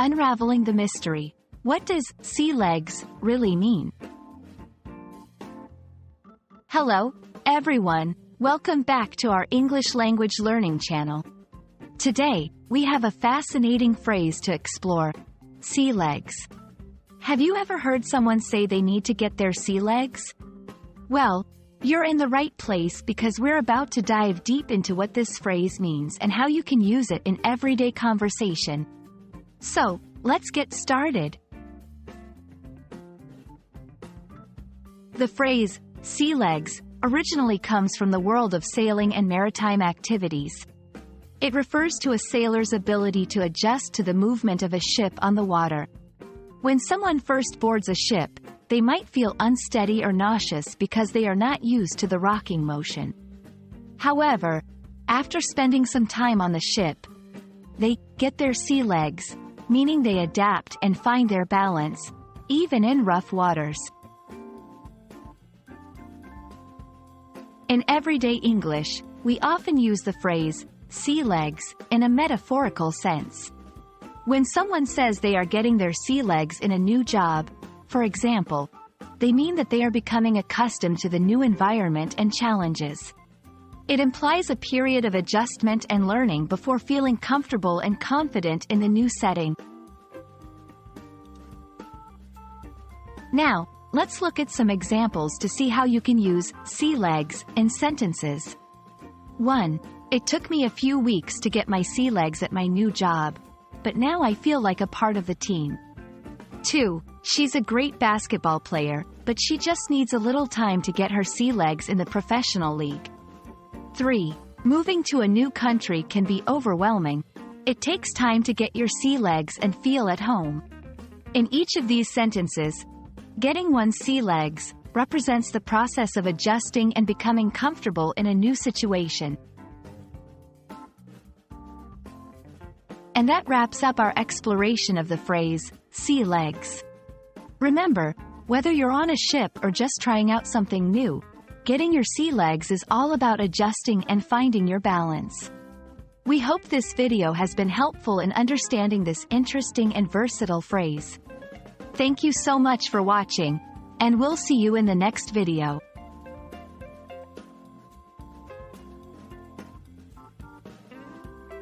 Unraveling the Mystery. What does sea legs really mean? Hello, everyone. Welcome back to our English language learning channel. Today, we have a fascinating phrase to explore: sea legs. Have you ever heard someone say they need to get their sea legs? Well, you're in the right place because we're about to dive deep into what this phrase means and how you can use it in everyday conversation. So, let's get started. The phrase, sea legs, originally comes from the world of sailing and maritime activities. It refers to a sailor's ability to adjust to the movement of a ship on the water. When someone first boards a ship, they might feel unsteady or nauseous because they are not used to the rocking motion. However, after spending some time on the ship, they get their sea legs, meaning they adapt and find their balance, even in rough waters. In everyday English, we often use the phrase, sea legs, in a metaphorical sense. When someone says they are getting their sea legs in a new job, for example, they mean that they are becoming accustomed to the new environment and challenges. It implies a period of adjustment and learning before feeling comfortable and confident in the new setting. Now, let's look at some examples to see how you can use sea legs in sentences. 1. It took me a few weeks to get my sea legs at my new job, but now I feel like a part of the team. 2. She's a great basketball player, but she just needs a little time to get her sea legs in the professional league. 3. Moving to a new country can be overwhelming. It takes time to get your sea legs and feel at home. In each of these sentences, getting one's sea legs represents the process of adjusting and becoming comfortable in a new situation. And that wraps up our exploration of the phrase, sea legs. Remember, whether you're on a ship or just trying out something new, getting your sea legs is all about adjusting and finding your balance. We hope this video has been helpful in understanding this interesting and versatile phrase. Thank you so much for watching, and we'll see you in the next video.